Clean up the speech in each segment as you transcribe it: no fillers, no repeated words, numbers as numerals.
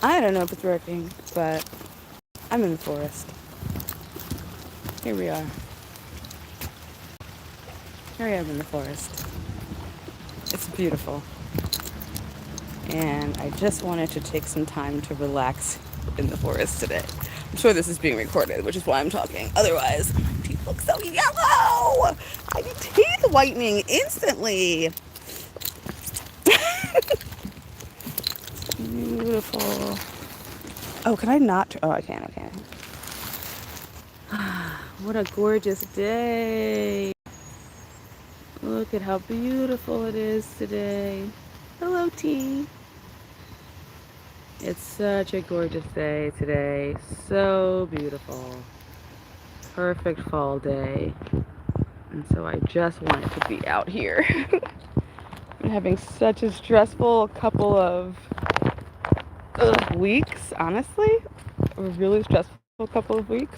I don't know if it's working, but I'm in the forest. Here we are. Here I am in the forest. It's beautiful. And I just wanted to take some time to relax in the forest today. I'm sure this is being recorded, which is why I'm talking. Otherwise, my teeth look so yellow. I need teeth whitening instantly. Beautiful. Oh, can I not? Oh, I can. Okay. What a gorgeous day. Look at how beautiful it is today. Hello, T. It's such a gorgeous day today. So beautiful. Perfect fall day. And so I just wanted to be out here. I'm having such a stressful couple of weeks, honestly. A really stressful couple of weeks.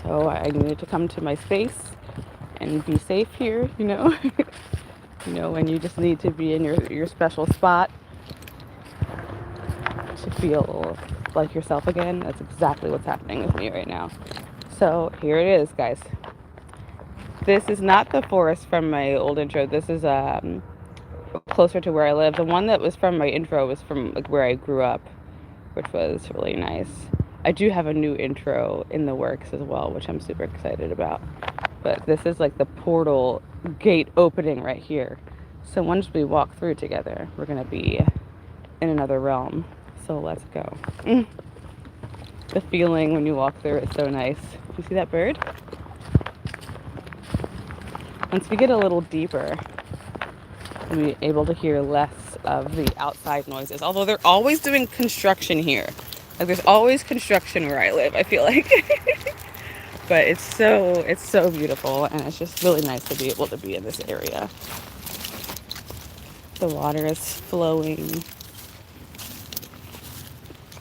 So I needed to come to my space and be safe here, you know. You know, when you just need to be in your special spot to feel like yourself again. That's exactly what's happening with me right now. So here it is, guys. This is not the forest from my old intro. This is closer to where I live. The one that was from my intro was from like where I grew up, which was really nice. I do have a new intro in the works as well, which I'm super excited about. But this is like the portal gate opening right here. So once we walk through together, we're gonna be in another realm. So let's go. The feeling when you walk through is so nice. You see that bird? Once we get a little deeper, we'll be able to hear less of the outside noises. Although they're always doing construction here. Like there's always construction where I live, I feel like. But it's so beautiful, and it's just really nice to be able to be in this area. The water is flowing.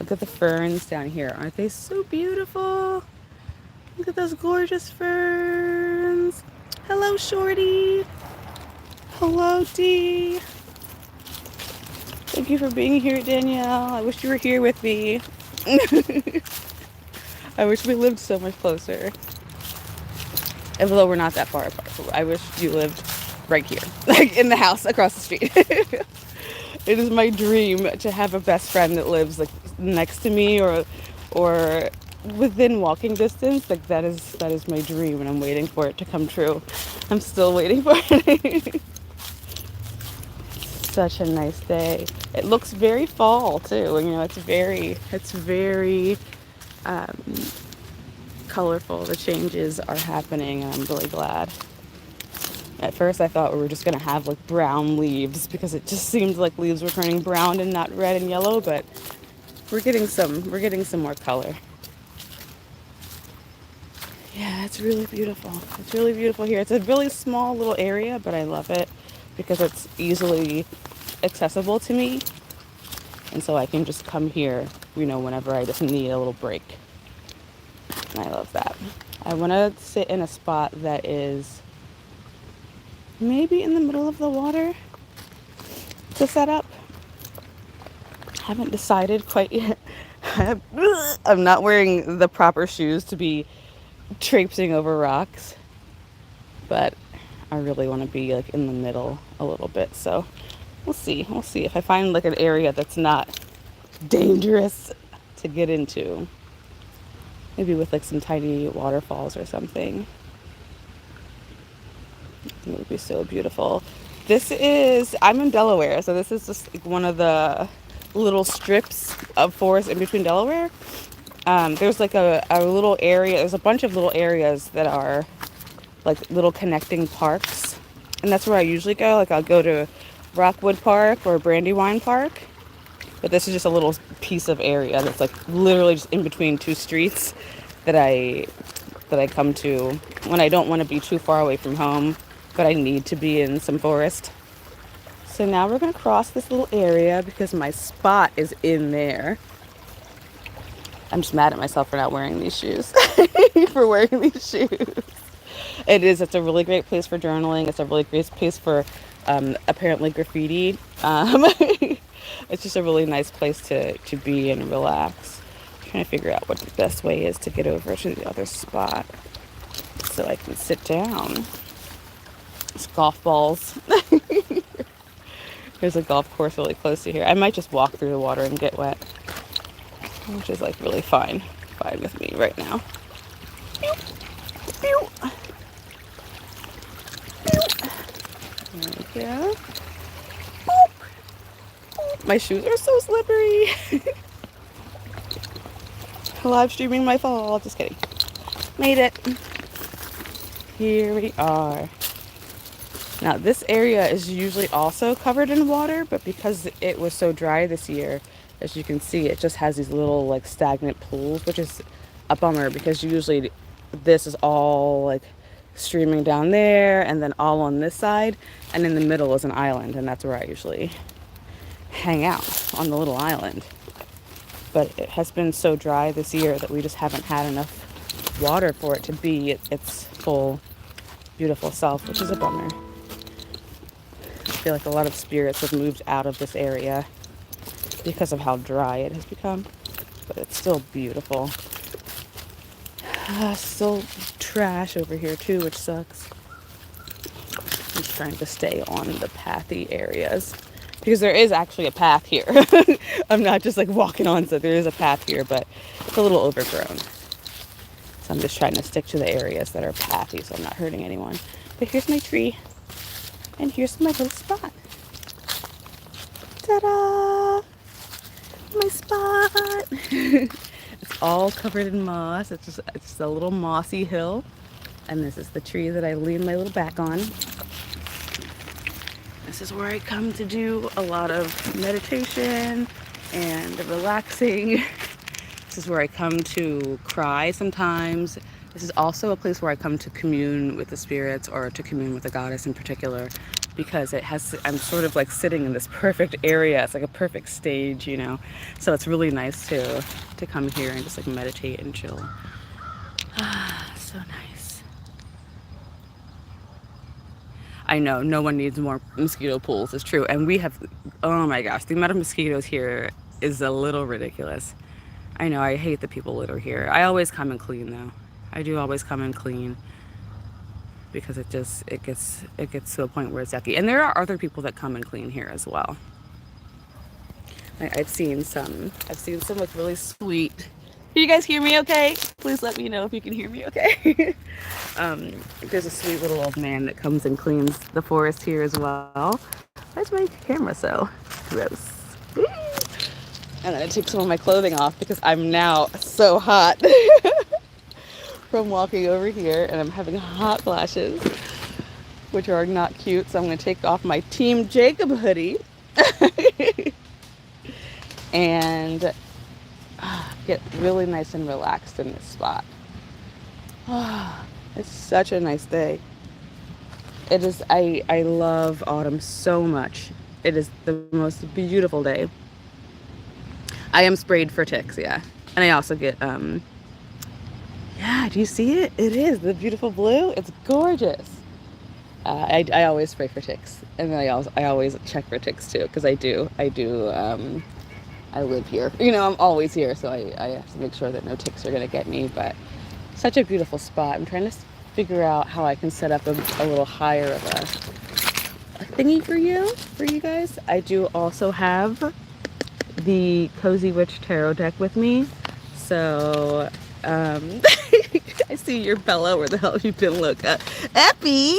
Look at the ferns down here. Aren't they so beautiful? Look at those gorgeous ferns. Hello, Shorty. Hello, Dee. Thank you for being here, Danielle. I wish you were here with me. I wish we lived so much closer. Although we're not that far apart. I wish you lived right here, like in the house across the street. It is my dream to have a best friend that lives like next to me or within walking distance. Like that is my dream, and I'm waiting for it to come true. I'm still waiting for it. Such a nice day. It looks very fall too. You know, it's very um, colorful. The changes are happening, and I'm really glad. At first, I thought we were just gonna have like brown leaves because it just seemed like leaves were turning brown and not red and yellow. But we're getting some more color. Yeah, it's really beautiful. It's really beautiful here. It's a really small little area, but I love it because it's easily accessible to me, and so I can just come here, you know, whenever I just need a little break. And I love that. I want to sit in a spot that is maybe in the middle of the water to set up. Haven't decided quite yet. I'm not wearing the proper shoes to be traipsing over rocks, but I really want to be like in the middle a little bit. So we'll see. We'll see if I find like an area that's not dangerous to get into. Maybe with like some tiny waterfalls or something. It would be so beautiful. I'm in Delaware, so this is just like one of the little strips of forest in between Delaware. There's like a little area, there's a bunch of little areas that are like little connecting parks. And that's where I usually go. Like I'll go to Rockwood Park or Brandywine Park. But this is just a little piece of area that's like literally just in between two streets that I come to when I don't want to be too far away from home, but I need to be in some forest. So now we're gonna cross this little area because my spot is in there. I'm just mad at myself for not wearing these shoes. For wearing these shoes. It's a really great place for journaling. It's a really great place for apparently graffiti. It's just a really nice place to be and relax. I'm trying to figure out what the best way is to get over to the other spot so I can sit down. It's golf balls. There's a golf course really close to here. I might just walk through the water and get wet, which is like really fine with me right now. Pew, pew, pew. There we go. Boop, boop. My shoes are so slippery. Live streaming my fall. Just kidding. Made it. Here we are. Now this area is usually also covered in water, but because it was so dry this year, as you can see, it just has these little like stagnant pools, which is a bummer because usually this is all like streaming down there and then all on this side, and in the middle is an island, and that's where I usually hang out, on the little island. But it has been so dry this year that we just haven't had enough water for it to be its full beautiful self, which is a bummer. I feel like a lot of spirits have moved out of this area because of how dry it has become, but it's still beautiful. Still trash over here too, which sucks. I'm just trying to stay on the pathy areas because there is actually a path here. I'm not just like walking on, so there is a path here, but it's a little overgrown. So I'm just trying to stick to the areas that are pathy so I'm not hurting anyone. But here's my tree. And here's my little spot. Ta-da! My spot! It's all covered in moss. It's just a little mossy hill. And this is the tree that I lean my little back on. This is where I come to do a lot of meditation and relaxing. This is where I come to cry sometimes. This is also a place where I come to commune with the spirits, or to commune with the goddess in particular, because I'm sort of like sitting in this perfect area. It's like a perfect stage, you know? So it's really nice to come here and just like meditate and chill. So nice. I know, no one needs more mosquito pools, it's true. And we have, oh my gosh, the amount of mosquitoes here is a little ridiculous. I know, I hate the people that are here. I always come and clean though. I do always come and clean because it gets to a point where it's yucky. And there are other people that come and clean here as well. I've seen some look really sweet. Can you guys hear me okay? Please let me know if you can hear me okay. There's a sweet little old man that comes and cleans the forest here as well. Why's my camera so gross? And then I took some of my clothing off because I'm now so hot from walking over here, and I'm having hot flashes, which are not cute. So I'm going to take off my Team Jacob hoodie and get really nice and relaxed in this spot. It's such a nice day. It is. I love autumn so much. It is the most beautiful day. I am sprayed for ticks, yeah. And I also get, yeah, do you see it? It is the beautiful blue. It's gorgeous. I always spray for ticks. And then I always check for ticks too, because I live here. You know, I'm always here, so I have to make sure that no ticks are going to get me. But such a beautiful spot. I'm trying to figure out how I can set up a little higher of a thingy for you guys. I do also have the Cozy Witch Tarot deck with me. So, I see your Bella. Where the hell have you been, Luca? Eppy!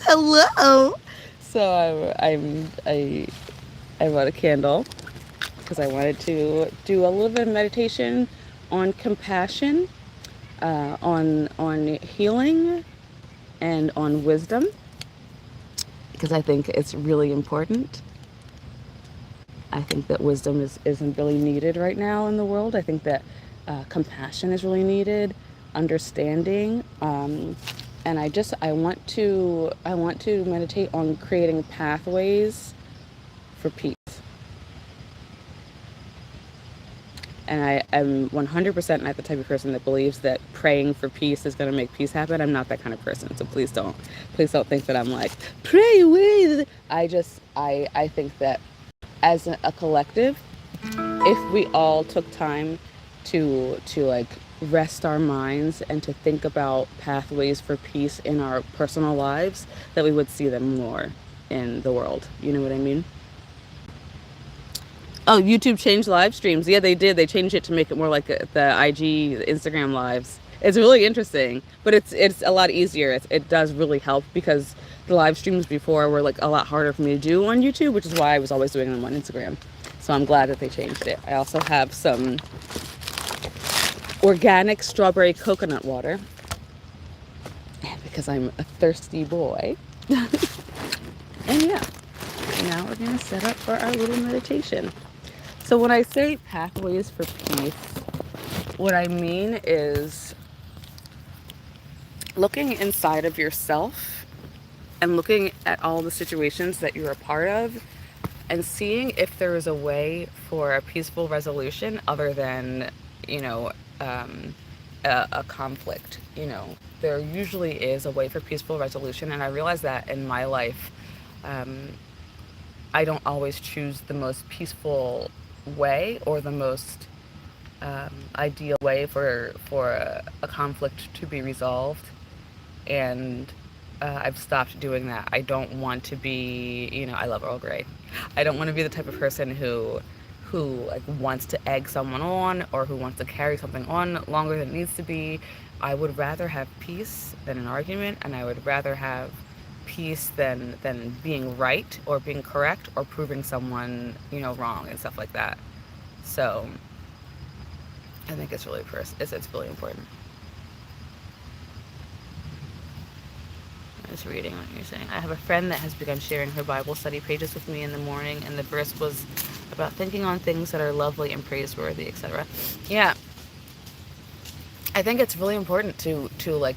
Hello! So I bought a candle because I wanted to do a little bit of meditation on compassion, on healing, and on wisdom, because I think it's really important. I think that wisdom isn't really needed right now in the world. I think that compassion is really needed, understanding, and I want to meditate on creating pathways for peace. And I am 100% not the type of person that believes that praying for peace is going to make peace happen. I'm not that kind of person, so please don't think that I'm like, pray away. I think that as a collective, if we all took time to like rest our minds and to think about pathways for peace in our personal lives, that we would see them more in the world. You know what I mean? Oh, YouTube changed live streams. Yeah, they did. They changed it to make it more like the IG, the Instagram lives. It's really interesting, but it's a lot easier. It does really help because the live streams before were like a lot harder for me to do on YouTube, which is why I was always doing them on Instagram. So I'm glad that they changed it. I also have some organic strawberry coconut water because I'm a thirsty boy. And yeah, now we're gonna set up for our little meditation. So when I say pathways for peace, what I mean is looking inside of yourself and looking at all the situations that you're a part of and seeing if there is a way for a peaceful resolution other than, you know, a conflict. You know, there usually is a way for peaceful resolution, and I realize that in my life, I don't always choose the most peaceful way or the most ideal way for a conflict to be resolved, and I've stopped doing that. I don't want to be, you know, I love Earl Grey. I don't want to be the type of person who like wants to egg someone on or who wants to carry something on longer than it needs to be. I would rather have peace than an argument, and I would rather have peace than being right or being correct or proving someone, you know, wrong and stuff like that. So I think it's really it's really important. I was reading what you're saying. I have a friend that has begun sharing her Bible study pages with me in the morning, and the verse was about thinking on things that are lovely and praiseworthy, etc. Yeah, I think it's really important to like,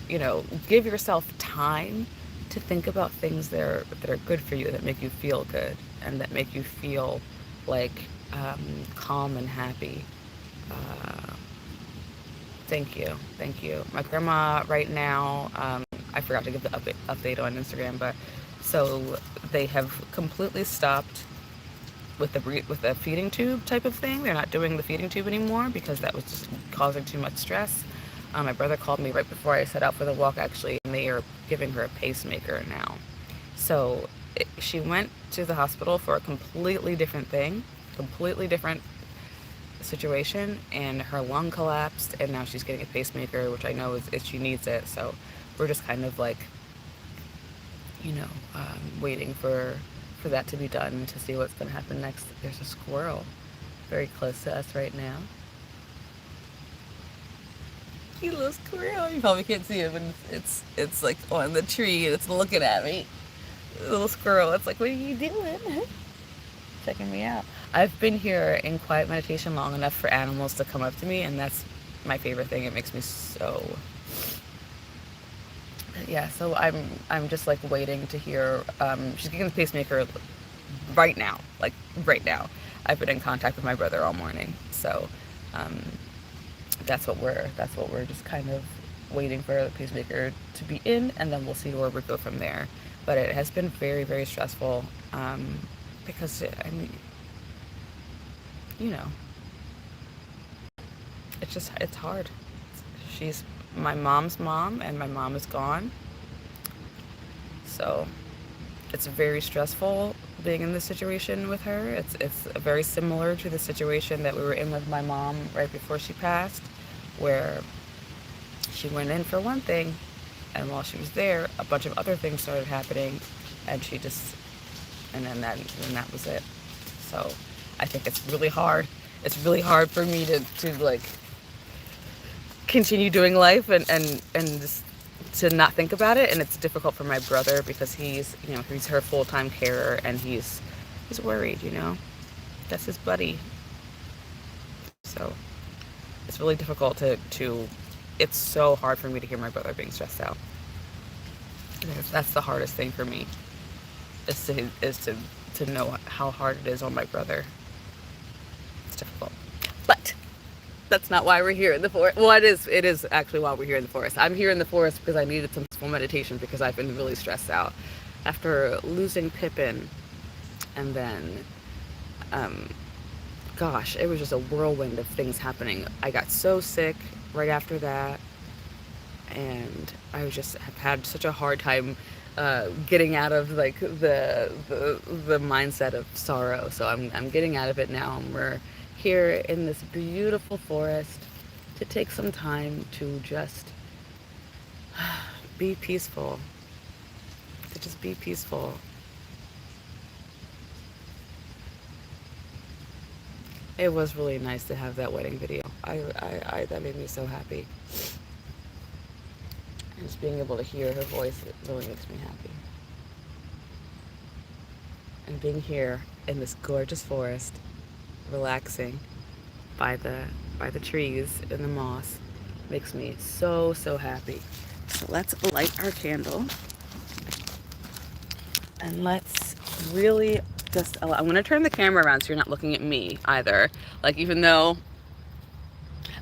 you know, give yourself time to think about things that are good for you, that make you feel good, and that make you feel like calm and happy. Thank you. My grandma right now, I forgot to give the update on Instagram, but so they have completely stopped with the feeding tube type of thing. They're not doing the feeding tube anymore because that was just causing too much stress. My brother called me right before I set out for the walk, actually, and they are giving her a pacemaker now. So she went to the hospital for a completely different thing, completely different situation, and her lung collapsed, and now she's getting a pacemaker, which I know is she needs it. So we're just kind of like, you know, waiting for that to be done to see what's going to happen next. There's a squirrel very close to us right now. Cute little squirrel. You probably can't see it, but it's like on the tree and it's looking at me. Little squirrel. It's like, what are you doing? Checking me out. I've been here in quiet meditation long enough for animals to come up to me, and that's my favorite thing. It makes me so... Yeah, so I'm just like waiting to hear. She's getting the pacemaker right now, like right now. I've been in contact with my brother all morning, so that's what we're just kind of waiting for the pacemaker to be in, and then we'll see where we go from there. But it has been very, very stressful because I mean, you know, it's hard. She's my mom's mom, and my mom is gone, so it's very stressful being in this situation with her. It's very similar to the situation that we were in with my mom right before she passed, where she went in for one thing, and while she was there, a bunch of other things started happening, and then that was it. So I think it's really hard. It's really hard for me to like continue doing life and just to not think about it, and it's difficult for my brother because he's her full-time carer, and he's worried, you know, that's his buddy. So it's really difficult to it's so hard for me to hear my brother being stressed out. That's the hardest thing for me, is to know how hard it is on my brother. It's difficult, but that's not why we're here in the forest. Well, it is actually why we're here in the forest. I'm here in the forest because I needed some peaceful meditation because I've been really stressed out. After losing Pippin, And then, gosh, it was just a whirlwind of things happening. I got so sick right after that, and I just have had such a hard time getting out of like the mindset of sorrow. So I'm getting out of it now, and we're here in this beautiful forest to take some time to just be peaceful, to just be peaceful. It was really nice to have that wedding video. That made me so happy. And just being able to hear her voice, it really makes me happy. And being here in this gorgeous forest, relaxing by the trees and the moss, makes me so so happy. So let's light our candle, and let's really just I'm going to turn the camera around so you're not looking at me either. Like, even though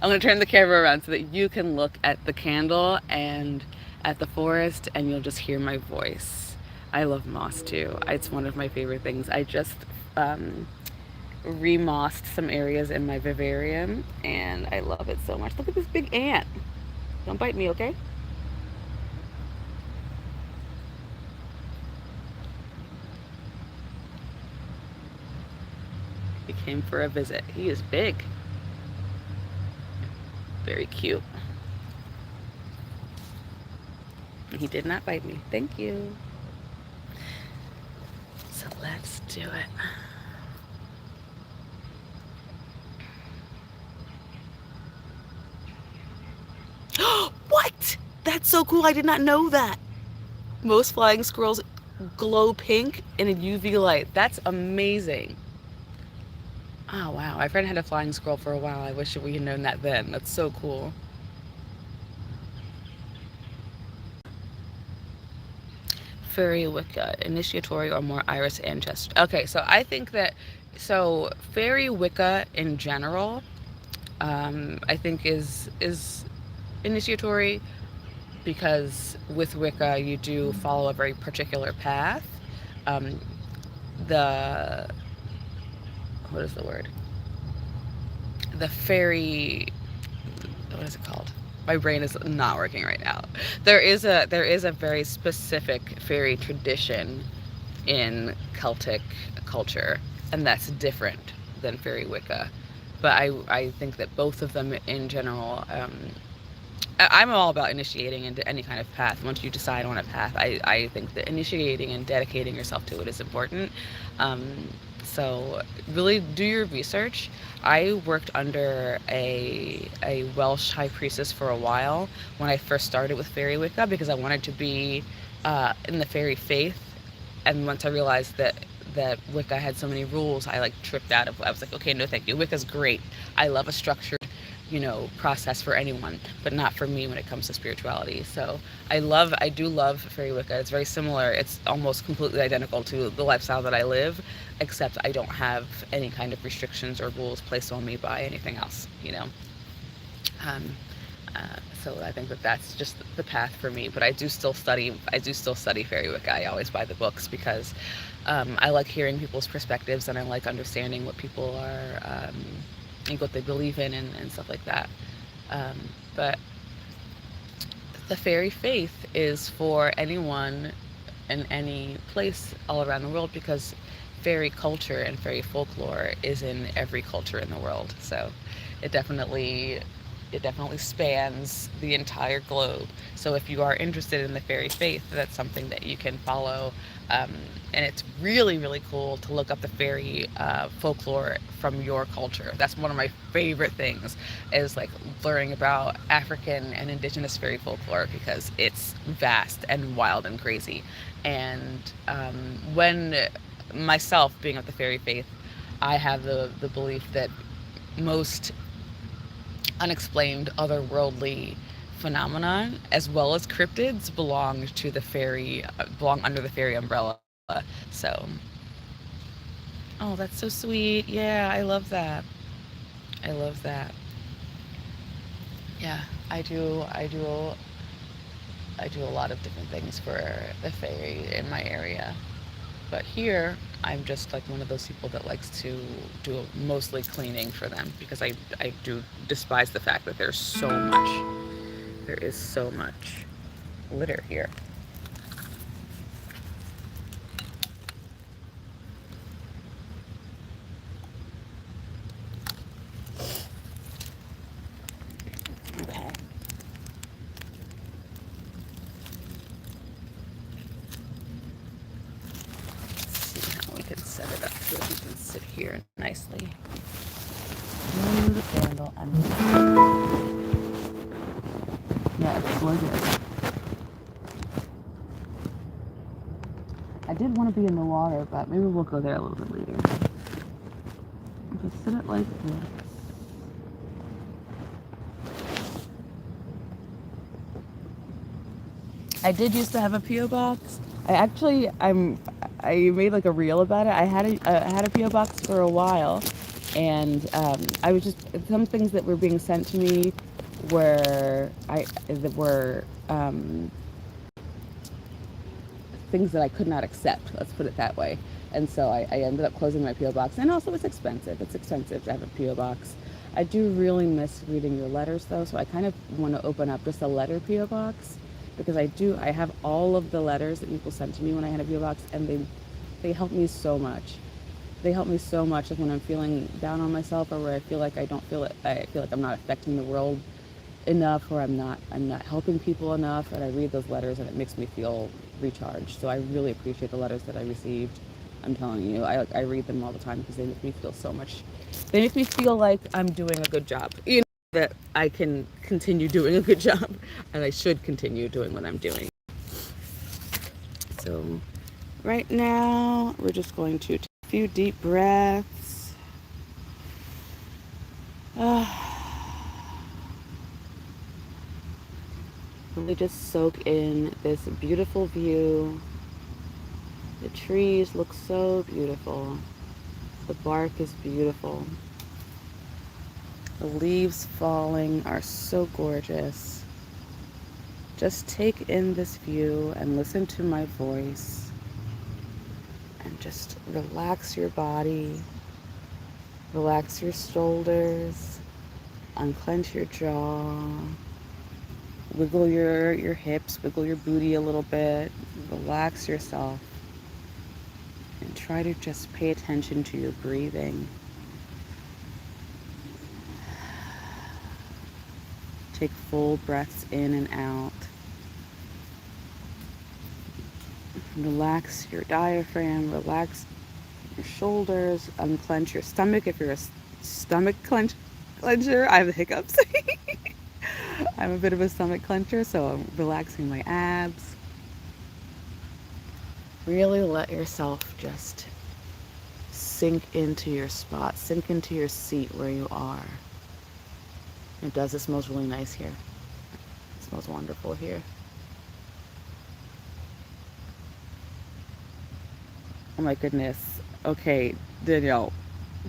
I'm going to turn the camera around so that you can look at the candle and at the forest, and you'll just hear my voice. I love moss too. It's one of my favorite things. I just remossed some areas in my vivarium, and I love it so much. Look at this big ant. Don't bite me, okay? He came for a visit. He is big. Very cute. He did not bite me. Thank you. So let's do it. What? That's so cool. I did not know that. Most flying squirrels glow pink in a UV light. That's amazing. Oh, wow. My friend had a flying squirrel for a while. I wish we had known that then. That's so cool. Fairy Wicca, initiatory or more iris ancestor. Okay, so I think that, so Fairy Wicca in general, I think is initiatory, because with Wicca you do follow a very particular path. Um, the what is the word? The fairy, what is it called? My brain is not working right now. There is a very specific fairy tradition in Celtic culture, and that's different than fairy Wicca. But I think that both of them in general, I'm all about initiating into any kind of path. Once you decide on a path, I think that initiating and dedicating yourself to it is important. So really do your research. I worked under a Welsh high priestess for a while when I first started with fairy Wicca, because I wanted to be in the fairy faith. And once I realized that Wicca had so many rules, I like tripped out of. I was like, okay, no, thank you. Wicca's great. I love a structured, process for anyone, but not for me when it comes to spirituality. So I do love fairy Wicca. It's very similar. It's almost completely identical to the lifestyle that I live, except I don't have any kind of restrictions or rules placed on me by anything else. Um, so I think that that's just the path for me. But I do still study. Fairy Wicca. I always buy the books because I like hearing people's perspectives, and I like understanding what people are and what they believe in, and stuff like that. But the fairy faith is for anyone in any place all around the world, because fairy culture and fairy folklore is in every culture in the world. So it definitely spans the entire globe. So if you are interested in the fairy faith, that's something that you can follow. And it's really, really cool to look up the fairy folklore from your culture. That's one of my favorite things, is like learning about African and indigenous fairy folklore, because it's vast and wild and crazy. And when myself being of the fairy faith, I have the belief that most unexplained otherworldly phenomenon, as well as cryptids, belong under the fairy umbrella. So, oh, that's so sweet. Yeah, I love that. I love that. Yeah, I do a lot of different things for the fairy in my area. But here, I'm just like one of those people that likes to do mostly cleaning for them because I do despise the fact that there's so much. There is so much litter here. Okay. Let's see how we can set it up so that we can sit here nicely. The candle and yeah, it's gorgeous. I did want to be in the water, but maybe we'll go there a little bit later. Just sit it like this. I did used to have a PO box. I made like a reel about it. I had a PO box for a while, and I was just some things that were being sent to me were that were things that I could not accept. Let's put it that way. And so I ended up closing my PO box. And also, it's expensive. It's expensive to have a PO box. I do really miss reading your letters, though. So I kind of want to open up just a letter PO box because I have all of the letters that people sent to me when I had a PO box, and they help me so much. They help me so much, like when I'm feeling down on myself or where I feel like I feel like I'm not affecting the world enough, or I'm not helping people enough, and I read those letters and it makes me feel recharged. So I really appreciate the letters that I received. I'm telling you, I read them all the time because they make me feel so much. They make me feel like I'm doing a good job. You know, that I can continue doing a good job, and I should continue doing what I'm doing. So right now, we're just going to take a few deep breaths. Really just soak in this beautiful view. The trees look so beautiful. The bark is beautiful. The leaves falling are so gorgeous. Just take in this view and listen to my voice. And just relax your body. Relax your shoulders. Unclench your jaw. Wiggle your hips. Wiggle your booty a little bit. Relax yourself. And try to just pay attention to your breathing. Take full breaths in and out. Relax your diaphragm, relax your shoulders, unclench your stomach if you're a stomach clencher. I have the hiccups. I'm a bit of a stomach clencher, so I'm relaxing my abs. Really let yourself just sink into your spot, sink into your seat where you are. It does. It smells really nice here. It smells wonderful here. Oh my goodness. Okay, Danielle,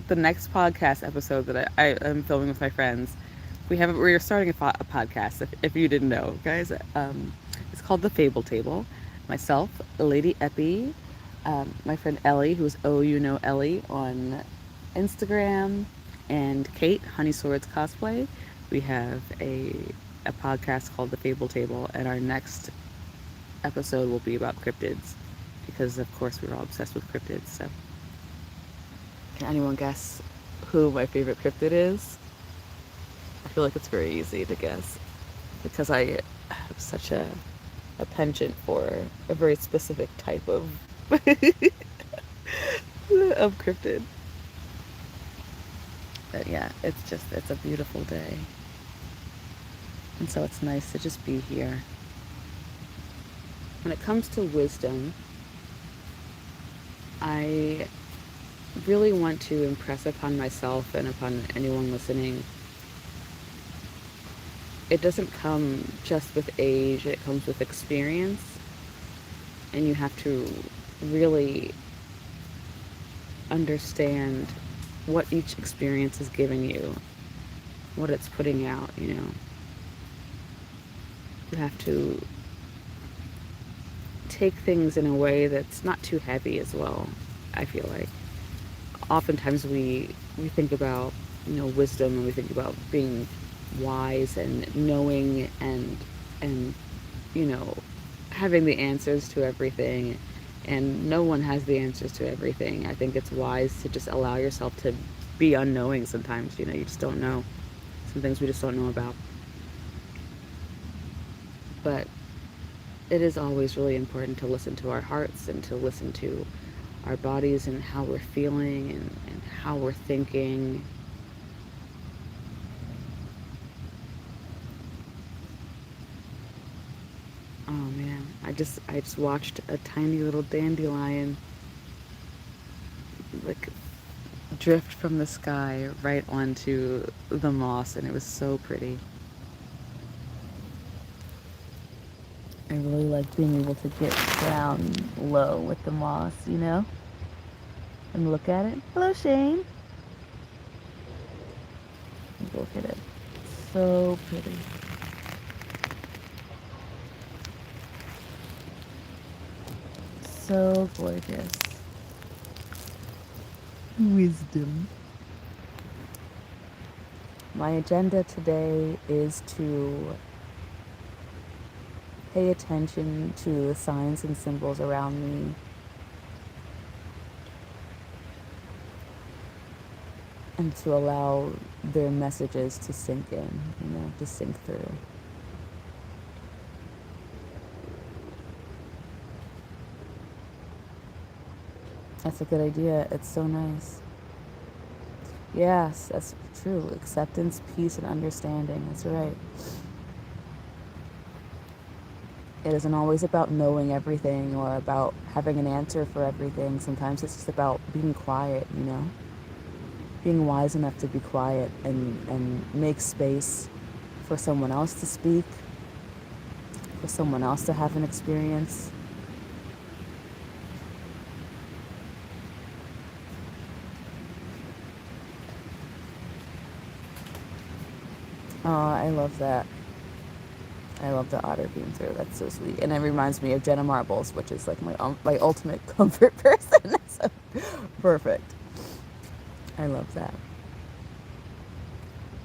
the next podcast episode that I am filming with my friends, we're starting a podcast, if you didn't know, guys. It's called The Fable Table. Myself, Lady Epi, my friend Ellie, who's Ellie on Instagram, and Kate, Honey Swords Cosplay. We have a podcast called The Fable Table, and our next episode will be about cryptids, because of course we're all obsessed with cryptids. So can anyone guess who my favorite cryptid is? I feel like it's very easy to guess because I have such a penchant for a very specific type of of cryptid. But yeah, it's a beautiful day. And so it's nice to just be here. When it comes to wisdom, I really want to impress upon myself and upon anyone listening, it doesn't come just with age, it comes with experience. And you have to really understand what each experience is giving you, what it's putting out, You have to take things in a way that's not too heavy as well. I feel like oftentimes we think about, wisdom, and we think about being wise and knowing and you know having the answers to everything, and no one has the answers to everything. I think it's wise to just allow yourself to be unknowing sometimes. You just don't know. Some things we just don't know about. But it is always really important to listen to our hearts and to listen to our bodies and how we're feeling and how we're thinking. Oh man, I just watched a tiny little dandelion like drift from the sky right onto the moss, and it was so pretty. I really like being able to get down low with the moss, and look at it. Hello, Shane. Look at it. So pretty. So gorgeous. Wisdom. My agenda today is to pay attention to the signs and symbols around me and to allow their messages to sink in, to sink through. That's a good idea. It's so nice. Yes, that's true. Acceptance, peace, and understanding. That's right. It isn't always about knowing everything or about having an answer for everything. Sometimes it's just about being quiet. Being wise enough to be quiet and make space for someone else to speak, for someone else to have an experience. Oh, I love that. I love the otter being through. That's so sweet. And it reminds me of Jenna Marbles, which is like my ultimate comfort person. So perfect. I love that.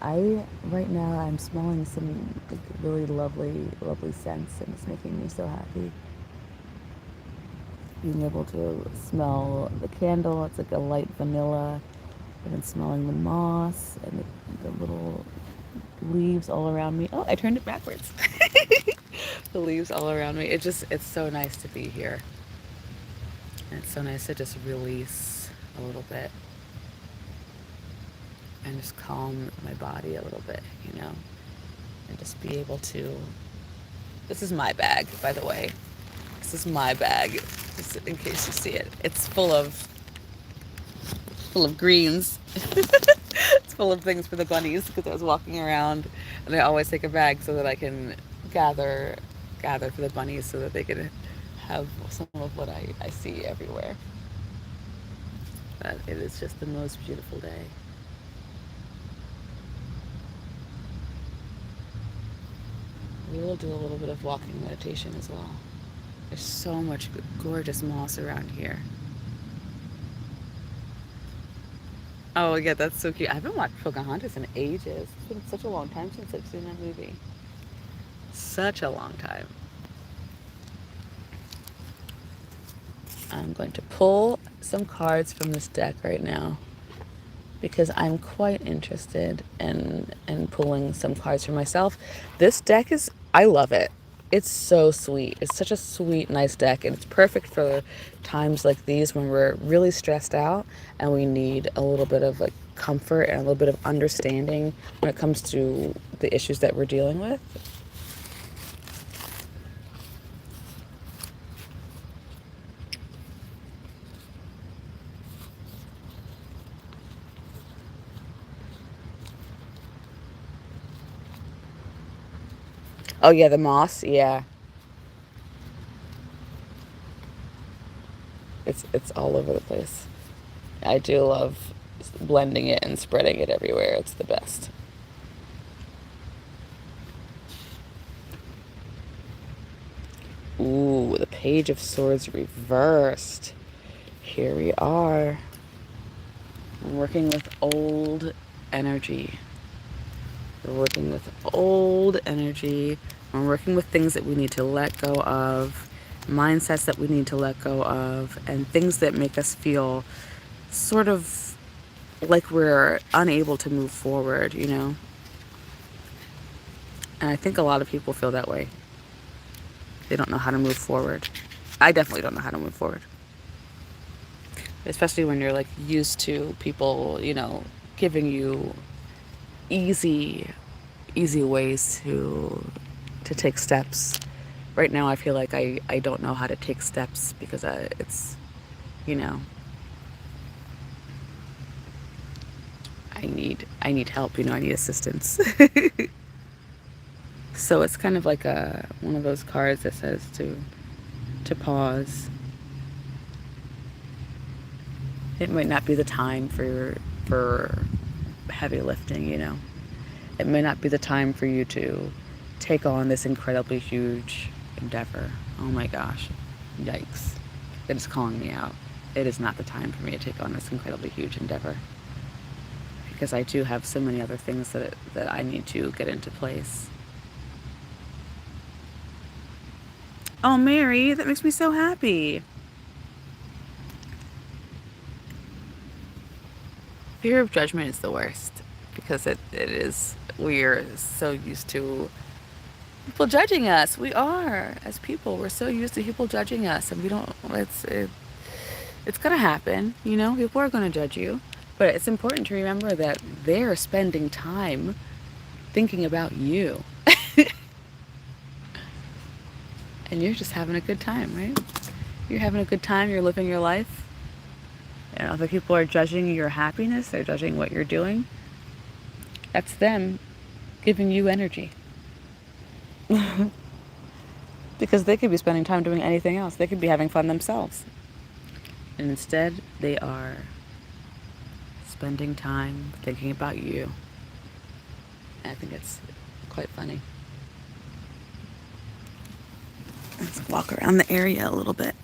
Right now I'm smelling some like really lovely scents, and it's making me so happy. Being able to smell the candle, it's like a light vanilla. I've been smelling the moss and the little leaves all around me. Oh, I turned it backwards. The leaves all around me. It's so nice to be here. And it's so nice to just release a little bit and just calm my body a little bit, and just be able to. This is my bag, by the way. This is my bag, just in case you see it. It's full of greens. It's full of things for the bunnies because I was walking around, and I always take a bag so that I can gather for the bunnies so that they can have some of what I see everywhere. But it is just the most beautiful day. We will do a little bit of walking meditation as well. There's so much gorgeous moss around here. Oh, yeah, that's so cute. I haven't watched Pocahontas in ages. It's been such a long time since I've seen that movie. Such a long time. I'm going to pull some cards from this deck right now because I'm quite interested in pulling some cards for myself. This deck I love it. It's so sweet. It's such a sweet, nice deck, and it's perfect for times like these when we're really stressed out and we need a little bit of like comfort and a little bit of understanding when it comes to the issues that we're dealing with. Oh yeah, the moss, yeah. It's all over the place. I do love blending it and spreading it everywhere. It's the best. Ooh, the Page of Swords reversed. Here we are. Working with old energy. We're working with old energy. We're working with things that we need to let go of, mindsets that we need to let go of, and things that make us feel sort of like we're unable to move forward, you know? And I think a lot of people feel that way. They don't know how to move forward. I definitely don't know how to move forward. Especially when you're like used to people, you know, giving you easy ways to take steps. Right now I feel like I don't know how to take steps because it's, you know, I need help, you know, I need assistance. So it's kind of like a one of those cards that says to pause. It might not be the time for heavy lifting, you know. It may not be the time for you to take on this incredibly huge endeavor. Oh my gosh. Yikes. It is calling me out. It is not the time for me to take on this incredibly huge endeavor. Because I do have so many other things that I need to get into place. Oh, Mary, that makes me so happy. Fear of judgment is the worst because it is, we're so used to people judging us. We are, as people, we're so used to people judging us, and we don't, it's gonna happen, you know, people are gonna judge you. But it's important to remember that they're spending time thinking about you. And you're just having a good time, right? You're having a good time, you're living your life. And other people are judging your happiness, they're judging what you're doing. That's them giving you energy. Because they could be spending time doing anything else. They could be having fun themselves. And instead, they are spending time thinking about you. And I think it's quite funny. Let's walk around the area a little bit.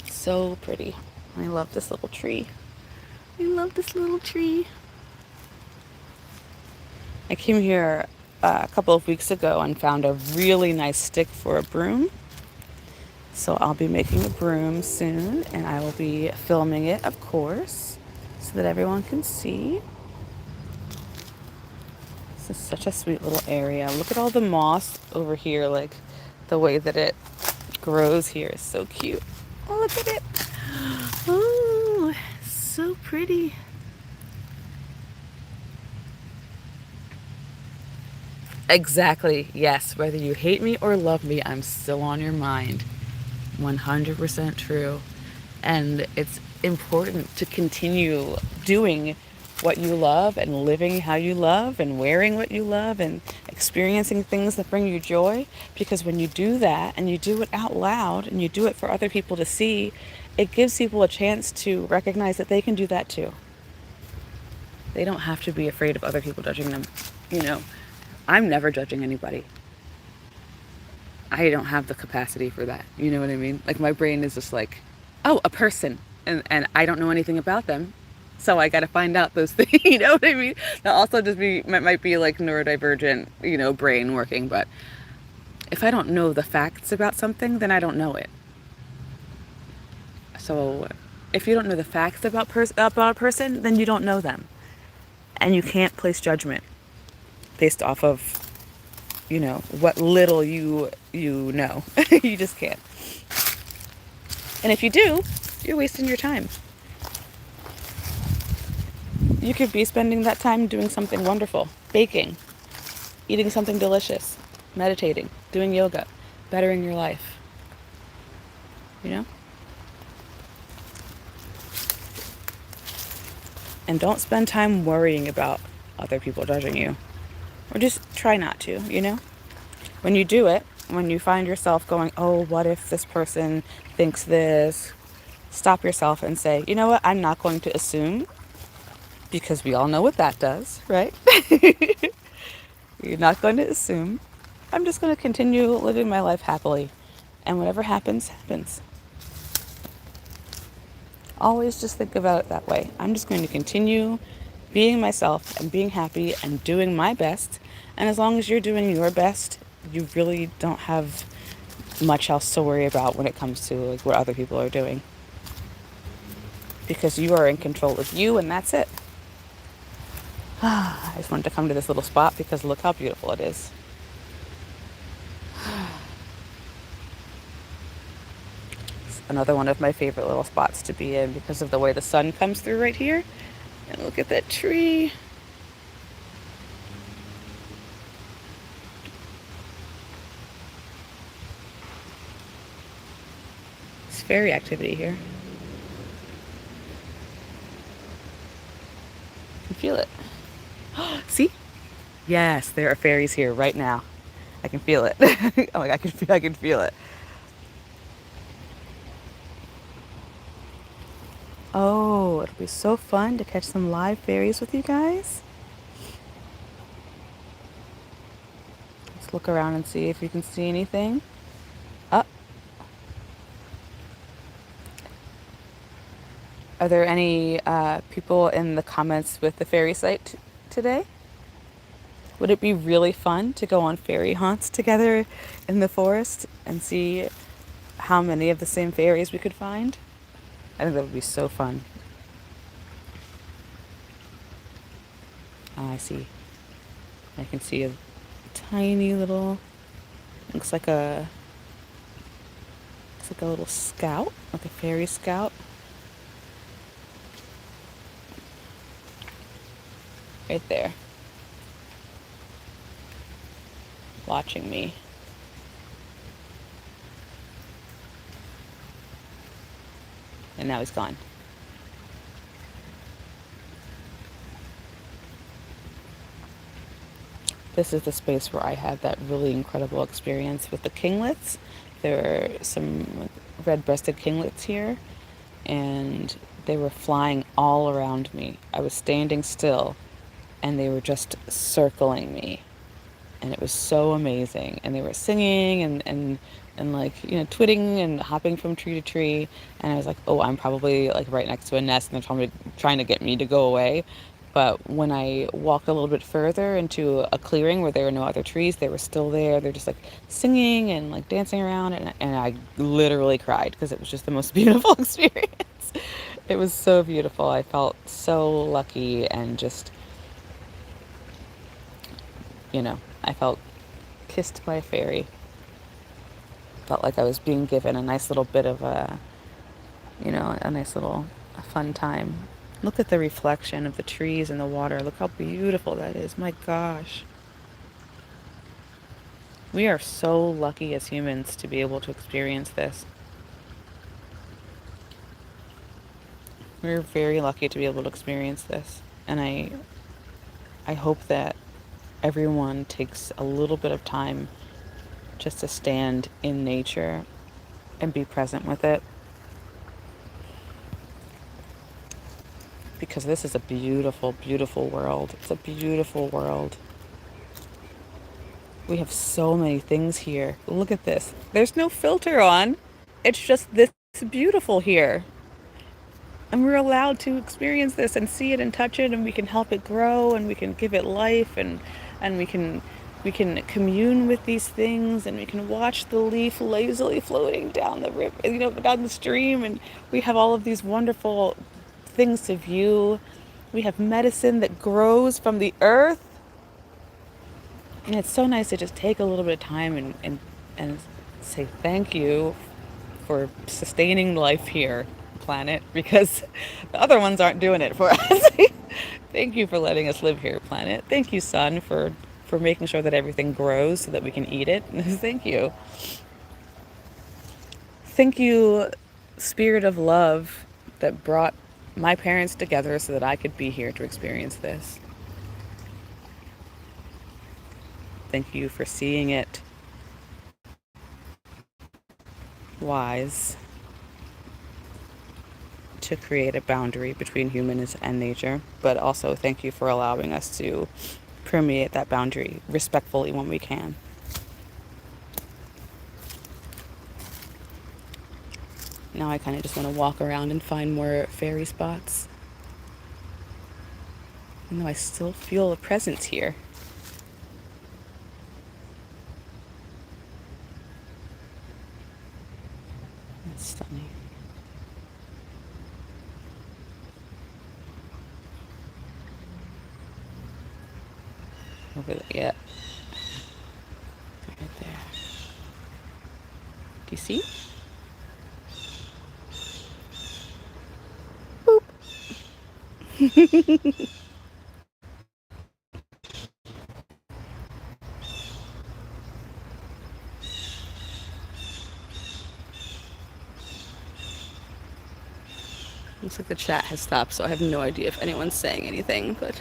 So pretty. I love this little tree. I love this little tree. I came here a couple of weeks ago and found a really nice stick for a broom. So I'll be making a broom soon, and I will be filming it, of course, so that everyone can see. This is such a sweet little area. Look at all the moss over here, like the way that it grows here is so cute. Oh, look at it. Oh, so pretty. Exactly. Yes. Whether you hate me or love me, I'm still on your mind. 100% true. And it's important to continue doing what you love and living how you love and wearing what you love and experiencing things that bring you joy. Because when you do that and you do it out loud and you do it for other people to see, it gives people a chance to recognize that they can do that too. They don't have to be afraid of other people judging them. You know, I'm never judging anybody. I don't have the capacity for that. You know what I mean? Like my brain is just like, oh, a person. And I don't know anything about them. So I got to find out those things. You know what I mean? That also just might be like neurodivergent, you know, brain working. But if I don't know the facts about something, then I don't know it. So if you don't know the facts about a person, then you don't know them. And you can't place judgment based off of, you know, what little you know. You just can't. And if you do, you're wasting your time. You could be spending that time doing something wonderful, baking, eating something delicious, meditating, doing yoga, bettering your life. You know? And don't spend time worrying about other people judging you. Or just try not to, you know? When you do it, when you find yourself going, oh, what if this person thinks this? Stop yourself and say, you know what? I'm not going to assume, because we all know what that does, right? You're not going to assume. I'm just going to continue living my life happily. And whatever happens, happens. Always just think about it that way. I'm just going to continue being myself and being happy and doing my best. And as long as you're doing your best, you really don't have much else to worry about when it comes to like what other people are doing. Because you are in control of you and that's it. I just wanted to come to this little spot because look how beautiful it is. It's another one of my favorite little spots to be in because of the way the sun comes through right here. And look at that tree. It's fairy activity here. I can feel it. See? Yes, there are fairies here right now. I can feel it. Oh my God, I can feel it. Oh, it'll be so fun to catch some live fairies with you guys. Let's look around and see if you can see anything. Up. Are there any people in the comments with the fairy site today? Would it be really fun to go on fairy haunts together in the forest and see how many of the same fairies we could find? I think that would be so fun. I see. I can see a tiny little, looks like a little scout, like a fairy scout. Right there. Watching me. And now he's gone. This is the space where I had that really incredible experience with the kinglets. There are some red-breasted kinglets here, and they were flying all around me. I was standing still, and they were just circling me. And it was so amazing. And they were singing and like, you know, twitting and hopping from tree to tree. And I was like, oh, I'm probably like right next to a nest and they're trying to get me to go away. But when I walked a little bit further into a clearing where there were no other trees, they were still there. They're just like singing and like dancing around. And I literally cried because it was just the most beautiful experience. It was so beautiful. I felt so lucky and just, you know, I felt kissed by a fairy. Felt like I was being given a nice little bit of a, you know, a nice little fun time. Look at the reflection of the trees and the water. Look how beautiful that is. My gosh. We are so lucky as humans to be able to experience this. We're very lucky to be able to experience this. And I hope that everyone takes a little bit of time just to stand in nature and be present with it. Because this is a beautiful, beautiful world. It's a beautiful world. We have so many things here. Look at this. There's no filter on. It's just this beautiful here. And we're allowed to experience this and see it and touch it, and we can help it grow and we can give it life and we can commune with these things, and we can watch the leaf lazily floating down the river, you know, down the stream, and we have all of these wonderful things to view. We have medicine that grows from the earth. And it's so nice to just take a little bit of time and say thank you for sustaining life here, planet, because the other ones aren't doing it for us. Thank you for letting us live here, planet. Thank you, sun, for making sure that everything grows so that we can eat it. Thank you. Thank you, spirit of love that brought my parents together so that I could be here to experience this. Thank you for seeing it wise to create a boundary between humans and nature, but also thank you for allowing us to permeate that boundary respectfully when we can. Now I kind of just want to walk around and find more fairy spots. Even though I still feel a presence here. That's stunning. Over there, yeah. Right there. Do you see? Boop. Looks like the chat has stopped, so I have no idea if anyone's saying anything, but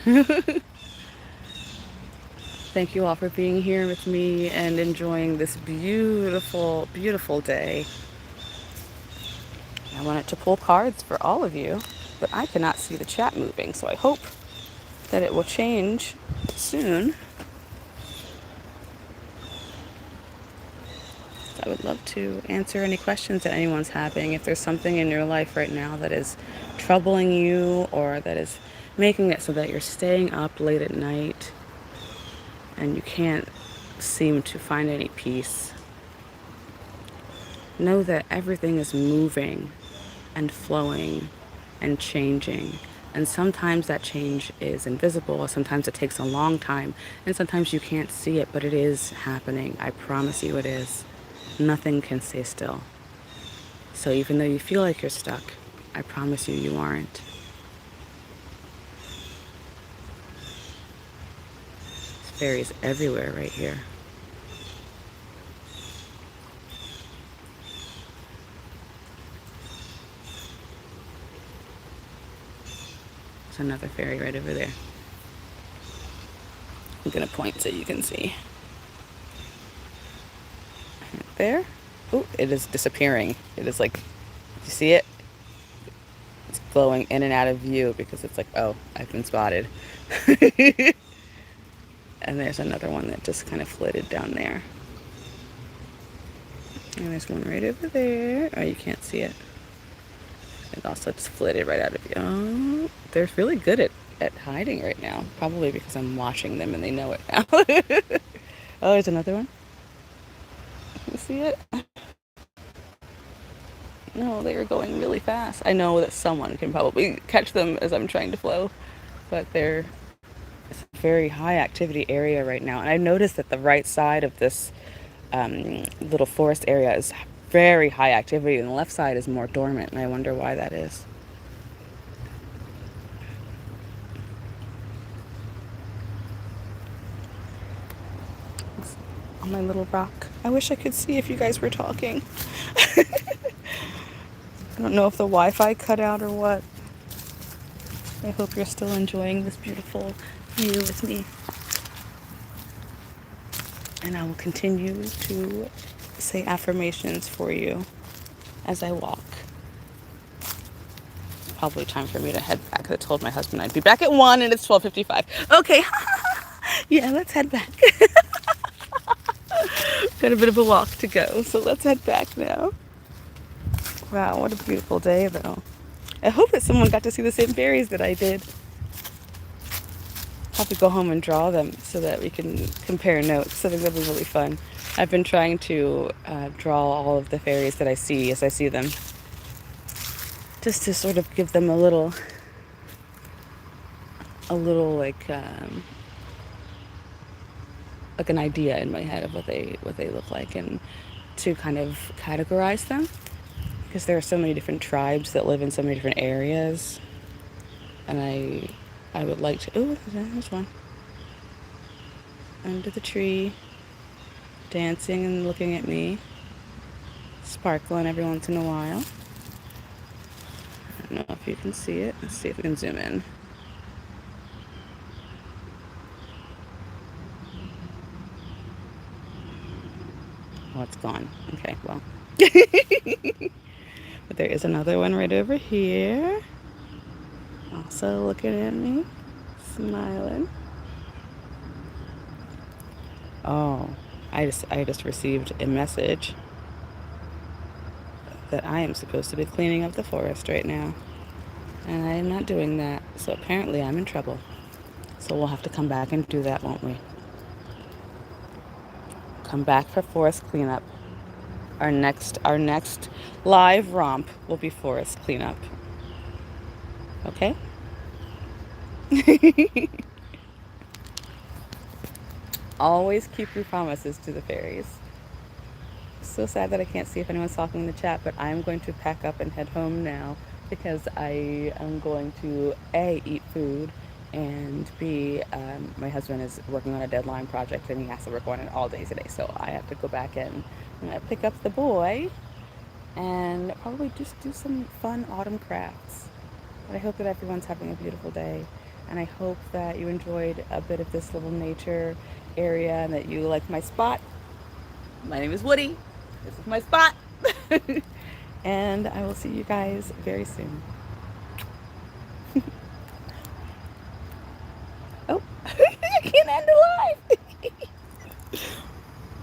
thank you all for being here with me and enjoying this beautiful, beautiful day. I wanted to pull cards for all of you, but I cannot see the chat moving, so I hope that it will change soon. I would love to answer any questions that anyone's having. If there's something in your life right now that is troubling you or that is making it so that you're staying up late at night and you can't seem to find any peace, know that everything is moving and flowing and changing. And sometimes that change is invisible, sometimes it takes a long time, and sometimes you can't see it, but it is happening. I promise you it is. Nothing can stay still. So even though you feel like you're stuck, I promise you, you aren't. There's fairies everywhere right here. There's another fairy right over there. I'm gonna point so you can see. Right there. Oh, it is disappearing. It is like, you see it? It's glowing in and out of view because it's like, oh, I've been spotted. And there's another one that just kind of flitted down there. And there's one right over there. Oh, you can't see it. It also just flitted right out of view. Oh, they're really good at hiding right now. Probably because I'm watching them and they know it now. Oh, there's another one. You see it? No, they are going really fast. I know that someone can probably catch them as I'm trying to flow, but it's a very high activity area right now. And I noticed that the right side of this little forest area is very high activity, and the left side is more dormant, and I wonder why that is. It's on my little rock. I wish I could see if you guys were talking. I don't know if the Wi-Fi cut out or what. I hope you're still enjoying this beautiful view with me. And I will continue to say affirmations for you as I walk. Probably time for me to head back. I told my husband I'd be back at 1 and it's 12:55. Okay, yeah, let's head back. Got a bit of a walk to go, so let's head back now. Wow, what a beautiful day though. I hope that someone got to see the same fairies that I did. I'll have to go home and draw them so that we can compare notes. I think that'll be really fun. I've been trying to draw all of the fairies that I see as I see them, just to sort of give them a little like an idea in my head of what they look like, and to kind of categorize them, because there are so many different tribes that live in so many different areas, and I would like to. Oh, there's one under the tree, dancing and looking at me, sparkling every once in a while. I don't know if you can see it. Let's see if we can zoom in. Oh, it's gone. Okay, well. But there is another one right over here. Also looking at me, smiling. Oh, I just received a message that I am supposed to be cleaning up the forest right now. And I am not doing that. So apparently I'm in trouble. So we'll have to come back and do that, won't we? Come back for forest cleanup. Our next live romp will be forest cleanup. Okay? Always keep your promises to the fairies. So sad that I can't see if anyone's talking in the chat, but I'm going to pack up and head home now because I am going to A, eat food, and B, my husband is working on a deadline project and he has to work on it all day today. So I have to go back in and pick up the boy and probably just do some fun autumn crafts. But I hope that everyone's having a beautiful day. And I hope that you enjoyed a bit of this little nature area and that you like my spot. My name is Woody. This is my spot. And I will see you guys very soon. Oh, I can't end the live.